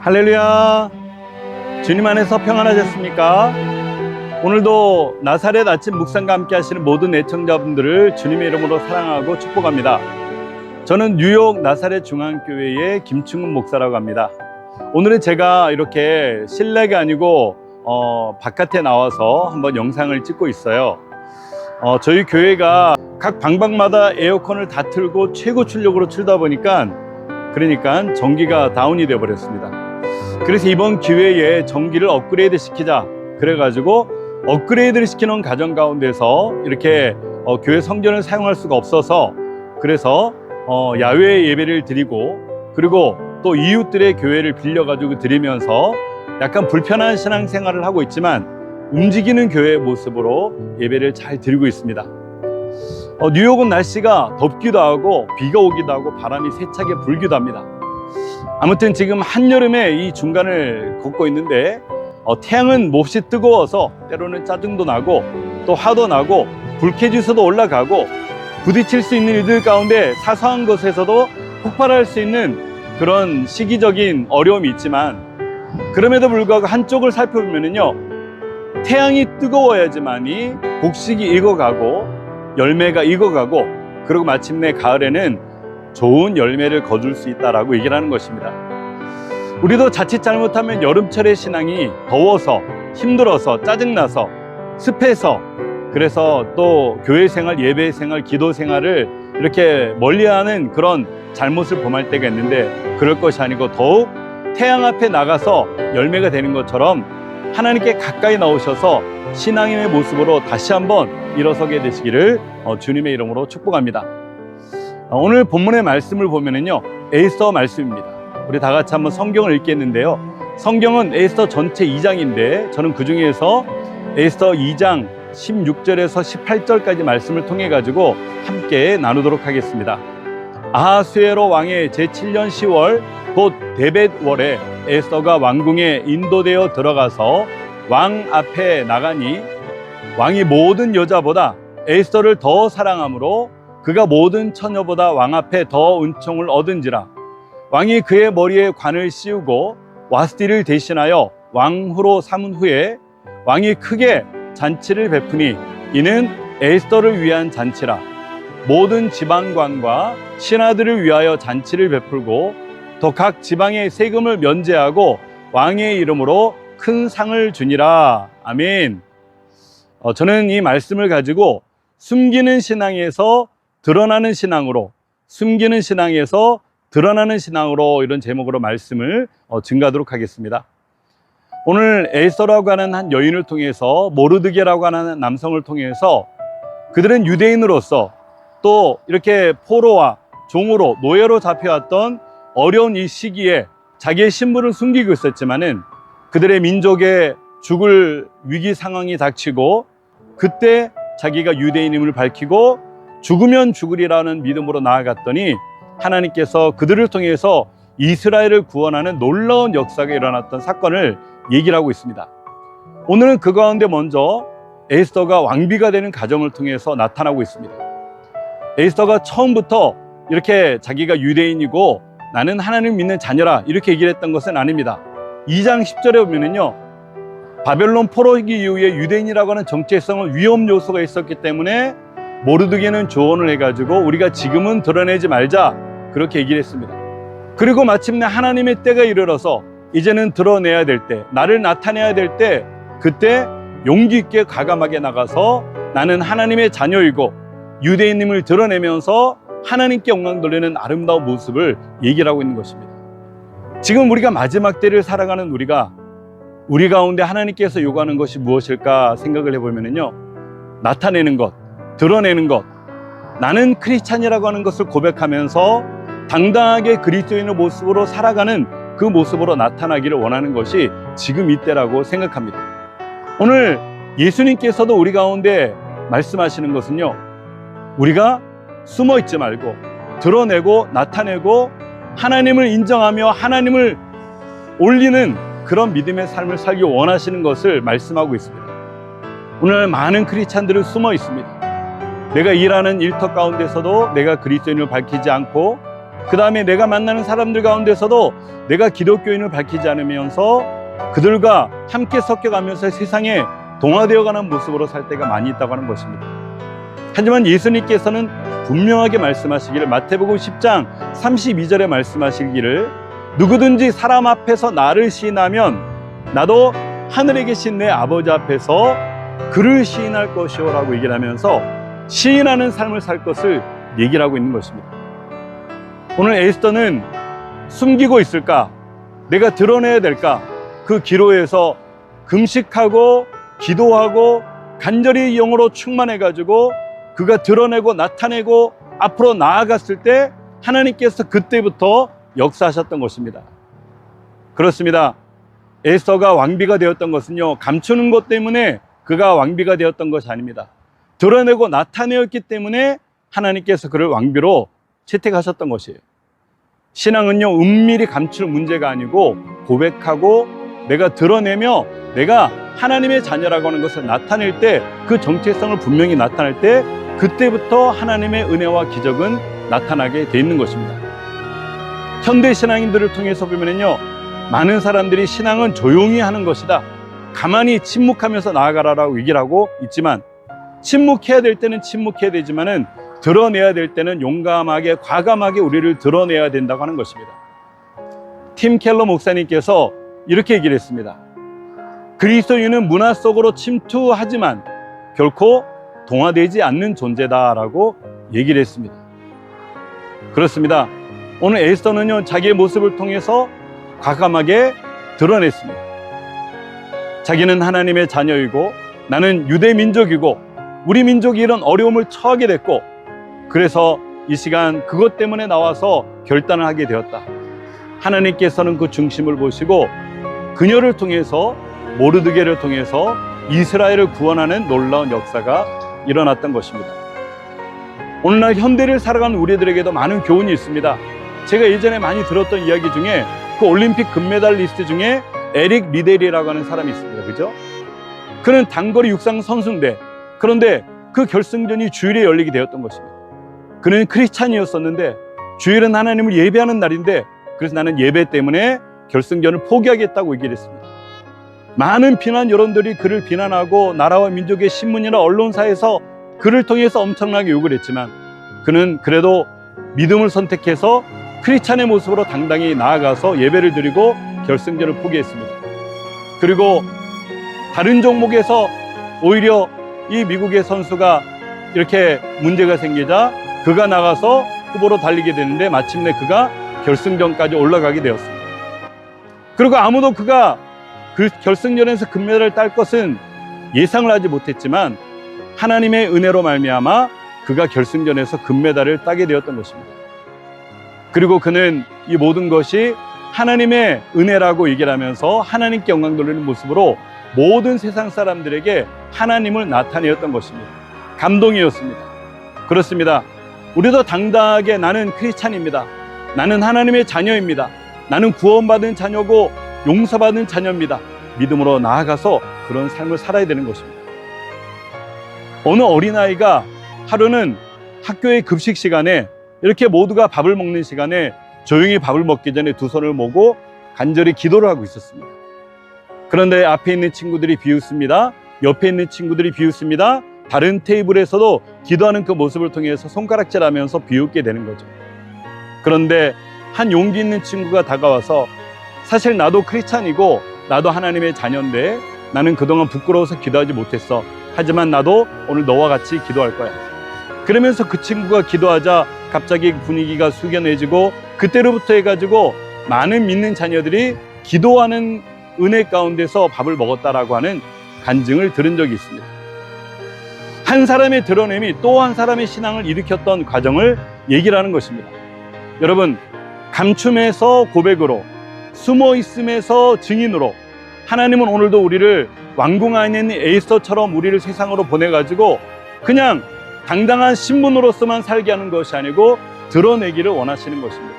할렐루야. 주님 안에서 평안하셨습니까? 오늘도 나사렛 아침 묵상과 함께 하시는 모든 애청자분들을 주님의 이름으로 사랑하고 축복합니다. 저는 뉴욕 나사렛 중앙교회의 김충훈 목사라고 합니다. 오늘은 제가 이렇게 실내가 아니고 바깥에 나와서 한번 영상을 찍고 있어요. 저희 교회가 각 방방마다 에어컨을 다 틀고 최고 출력으로 틀다 보니까 전기가 다운이 되어 버렸습니다. 그래서 이번 기회에 전기를 업그레이드 시키자 그래가지고 업그레이드를 시키는 과정 가운데서 이렇게 교회 성전을 사용할 수가 없어서 그래서 야외 예배를 드리고 그리고 또 이웃들의 교회를 빌려가지고 드리면서 약간 불편한 신앙생활을 하고 있지만 움직이는 교회의 모습으로 예배를 잘 드리고 있습니다. 뉴욕은 날씨가 덥기도 하고 비가 오기도 하고 바람이 세차게 불기도 합니다. 아무튼 지금 한여름에 이 중간을 걷고 있는데 태양은 몹시 뜨거워서 때로는 짜증도 나고 또 화도 나고 불쾌지수도 올라가고 부딪힐 수 있는 일들 가운데 사소한 것에서도 폭발할 수 있는 그런 시기적인 어려움이 있지만 그럼에도 불구하고 한쪽을 살펴보면요, 태양이 뜨거워야지만이 곡식이 익어가고 열매가 익어가고 그리고 마침내 가을에는 좋은 열매를 거둘 수 있다라고 얘기를 하는 것입니다. 우리도 자칫 잘못하면 여름철의 신앙이 더워서 힘들어서 짜증나서 습해서 그래서 또 교회 생활, 예배 생활, 기도 생활을 이렇게 멀리하는 그런 잘못을 범할 때가 있는데 그럴 것이 아니고 더욱 태양 앞에 나가서 열매가 되는 것처럼 하나님께 가까이 나오셔서 신앙인의 모습으로 다시 한번 일어서게 되시기를 주님의 이름으로 축복합니다. 오늘 본문의 말씀을 보면은요, 에스더 말씀입니다. 우리 다 같이 한번 성경을 읽겠는데요. 성경은 에스더 전체 2장인데 저는 그 중에서 에스더 2장 16절에서 18절까지 말씀을 통해 가지고 함께 나누도록 하겠습니다. 아하수에로 왕의 제7년 10월 곧 데벳월에 에스더가 왕궁에 인도되어 들어가서 왕 앞에 나가니 왕이 모든 여자보다 에스더를 더 사랑하므로 그가 모든 처녀보다 왕 앞에 더 은총을 얻은지라. 왕이 그의 머리에 관을 씌우고 와스디를 대신하여 왕후로 삼은 후에 왕이 크게 잔치를 베푸니 이는 에스더를 위한 잔치라. 모든 지방관과 신하들을 위하여 잔치를 베풀고 또 각 지방의 세금을 면제하고 왕의 이름으로 큰 상을 주니라. 아멘. 저는 이 말씀을 가지고 숨기는 신앙에서 드러나는 신앙으로, 숨기는 신앙에서 드러나는 신앙으로 이런 제목으로 말씀을 증가하도록 하겠습니다. 오늘 에스더라고 하는 한 여인을 통해서 모르드게라고 하는 남성을 통해서 그들은 유대인으로서 또 이렇게 포로와 종으로 노예로 잡혀왔던 어려운 이 시기에 자기의 신분을 숨기고 있었지만은 그들의 민족의 죽을 위기 상황이 닥치고 그때 자기가 유대인임을 밝히고 죽으면 죽으리라는 믿음으로 나아갔더니 하나님께서 그들을 통해서 이스라엘을 구원하는 놀라운 역사가 일어났던 사건을 얘기를 하고 있습니다. 오늘은 그 가운데 먼저 에스더가 왕비가 되는 과정을 통해서 나타나고 있습니다. 에스더가 처음부터 이렇게 자기가 유대인이고 나는 하나님을 믿는 자녀라 이렇게 얘기를 했던 것은 아닙니다. 2장 10절에 보면은요, 바벨론 포로기 이후에 유대인이라고 하는 정체성은 위험 요소가 있었기 때문에 모르드게는 조언을 해가지고 우리가 지금은 드러내지 말자 그렇게 얘기를 했습니다. 그리고 마침내 하나님의 때가 이르러서 이제는 드러내야 될 때, 나를 나타내야 될 때 그때 용기 있게 과감하게 나가서 나는 하나님의 자녀이고 유대인임을 드러내면서 하나님께 영광 돌리는 아름다운 모습을 얘기를 하고 있는 것입니다. 지금 우리가 마지막 때를 살아가는 우리 가운데 하나님께서 요구하는 것이 무엇일까 생각을 해보면요, 나타내는 것, 드러내는 것, 나는 크리스찬이라고 하는 것을 고백하면서 당당하게 그리스도인의 모습으로 살아가는 그 모습으로 나타나기를 원하는 것이 지금 이때라고 생각합니다. 오늘 예수님께서도 우리 가운데 말씀하시는 것은요, 우리가 숨어 있지 말고 드러내고 나타내고 하나님을 인정하며 하나님을 올리는 그런 믿음의 삶을 살기 원하시는 것을 말씀하고 있습니다. 오늘 많은 크리스찬들은 숨어 있습니다. 내가 일하는 일터 가운데서도 내가 그리스도인을 밝히지 않고 그 다음에 내가 만나는 사람들 가운데서도 내가 기독교인을 밝히지 않으면서 그들과 함께 섞여가면서 세상에 동화되어가는 모습으로 살 때가 많이 있다고 하는 것입니다. 하지만 예수님께서는 분명하게 말씀하시기를, 마태복음 10장 32절에 말씀하시기를, 누구든지 사람 앞에서 나를 시인하면 나도 하늘에 계신 내 아버지 앞에서 그를 시인할 것이오 라고 얘기를 하면서 시인하는 삶을 살 것을 얘기를 하고 있는 것입니다. 오늘 에스더는 숨기고 있을까? 내가 드러내야 될까? 그 기로에서 금식하고 기도하고 간절히 영으로 충만해가지고 그가 드러내고 나타내고 앞으로 나아갔을 때 하나님께서 그때부터 역사하셨던 것입니다. 그렇습니다. 에스더가 왕비가 되었던 것은요, 감추는 것 때문에 그가 왕비가 되었던 것이 아닙니다. 드러내고 나타내었기 때문에 하나님께서 그를 왕비로 채택하셨던 것이에요. 신앙은요, 은밀히 감출 문제가 아니고 고백하고 내가 드러내며 내가 하나님의 자녀라고 하는 것을 나타낼 때, 그 정체성을 분명히 나타낼 때 그때부터 하나님의 은혜와 기적은 나타나게 돼 있는 것입니다. 현대 신앙인들을 통해서 보면요, 많은 사람들이 신앙은 조용히 하는 것이다, 가만히 침묵하면서 나아가라라고 얘기를 하고 있지만, 침묵해야 될 때는 침묵해야 되지만은 드러내야 될 때는 용감하게 과감하게 우리를 드러내야 된다고 하는 것입니다. 팀 켈러 목사님께서 이렇게 얘기를 했습니다. 그리스도인은 문화 속으로 침투하지만 결코 동화되지 않는 존재다라고 얘기를 했습니다. 그렇습니다. 오늘 에스더는요, 자기의 모습을 통해서 과감하게 드러냈습니다. 자기는 하나님의 자녀이고 나는 유대 민족이고 우리 민족이 이런 어려움을 처하게 됐고, 그래서 이 시간 그것 때문에 나와서 결단을 하게 되었다. 하나님께서는 그 중심을 보시고 그녀를 통해서, 모르드게를 통해서 이스라엘을 구원하는 놀라운 역사가 일어났던 것입니다. 오늘날 현대를 살아가는 우리들에게도 많은 교훈이 있습니다. 제가 예전에 많이 들었던 이야기 중에 그 올림픽 금메달리스트 중에 에릭 리델이라고 하는 사람이 있습니다. 그죠? 그는 단거리 육상 선수인데, 그런데 그 결승전이 주일에 열리게 되었던 것입니다. 그는 크리스찬이었었는데 주일은 하나님을 예배하는 날인데, 그래서 나는 예배 때문에 결승전을 포기하겠다고 얘기를 했습니다. 많은 비난 여론들이 그를 비난하고 나라와 민족의 신문이나 언론사에서 그를 통해서 엄청나게 욕을 했지만, 그는 그래도 믿음을 선택해서 크리스찬의 모습으로 당당히 나아가서 예배를 드리고 결승전을 포기했습니다. 그리고 다른 종목에서 오히려 이 미국의 선수가 이렇게 문제가 생기자 그가 나가서 후보로 달리게 되는데 마침내 그가 결승전까지 올라가게 되었습니다. 그리고 아무도 그가 그 결승전에서 금메달을 딸 것은 예상을 하지 못했지만 하나님의 은혜로 말미암아 그가 결승전에서 금메달을 따게 되었던 것입니다. 그리고 그는 이 모든 것이 하나님의 은혜라고 얘기를 하면서 하나님께 영광 돌리는 모습으로 모든 세상 사람들에게 하나님을 나타내었던 것입니다. 감동이었습니다. 그렇습니다. 우리도 당당하게 나는 크리스찬입니다. 나는 하나님의 자녀입니다. 나는 구원받은 자녀고 용서받은 자녀입니다. 믿음으로 나아가서 그런 삶을 살아야 되는 것입니다. 어느 어린아이가 하루는 학교의 급식 시간에 이렇게 모두가 밥을 먹는 시간에 조용히 밥을 먹기 전에 두 손을 모고 간절히 기도를 하고 있었습니다. 그런데 앞에 있는 친구들이 비웃습니다. 옆에 있는 친구들이 비웃습니다. 다른 테이블에서도 기도하는 그 모습을 통해서 손가락질하면서 비웃게 되는 거죠. 그런데 한 용기 있는 친구가 다가와서, 사실 나도 크리스찬이고 나도 하나님의 자녀인데 나는 그동안 부끄러워서 기도하지 못했어. 하지만 나도 오늘 너와 같이 기도할 거야. 그러면서 그 친구가 기도하자 갑자기 분위기가 숙연해지고, 그때로부터 해가지고 많은 믿는 자녀들이 기도하는 은혜 가운데서 밥을 먹었다라고 하는 간증을 들은 적이 있습니다. 한 사람의 드러냄이 또 한 사람의 신앙을 일으켰던 과정을 얘기를 하는 것입니다. 여러분, 감춤에서 고백으로, 숨어 있음에서 증인으로, 하나님은 오늘도 우리를 왕궁 안에 있는 에스더처럼 우리를 세상으로 보내가지고 그냥 당당한 신분으로서만 살게 하는 것이 아니고 드러내기를 원하시는 것입니다.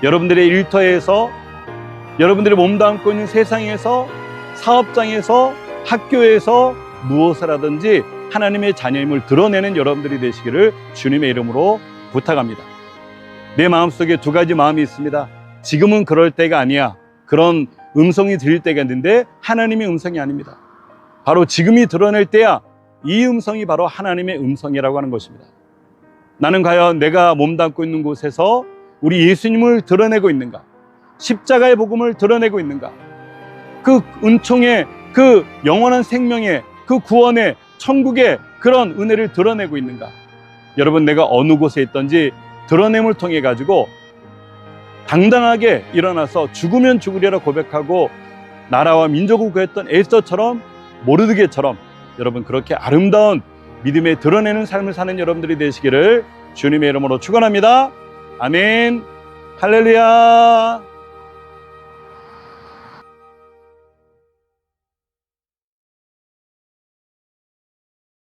여러분들의 일터에서, 여러분들이 몸담고 있는 세상에서, 사업장에서, 학교에서 무엇을 하든지 하나님의 자녀임을 드러내는 여러분들이 되시기를 주님의 이름으로 부탁합니다. 내 마음속에 두 가지 마음이 있습니다. 지금은 그럴 때가 아니야. 그런 음성이 들릴 때가 있는데 하나님의 음성이 아닙니다. 바로 지금이 드러낼 때야. 이 음성이 바로 하나님의 음성이라고 하는 것입니다. 나는 과연 내가 몸담고 있는 곳에서 우리 예수님을 드러내고 있는가? 십자가의 복음을 드러내고 있는가? 그 은총의, 그 영원한 생명의, 그 구원의, 천국의 그런 은혜를 드러내고 있는가? 여러분, 내가 어느 곳에 있든지 드러냄을 통해 가지고 당당하게 일어나서 죽으면 죽으리라 고백하고 나라와 민족을 구했던 에스더처럼, 모르드게처럼 여러분 그렇게 아름다운 믿음에 드러내는 삶을 사는 여러분들이 되시기를 주님의 이름으로 축원합니다. 아멘. 할렐루야.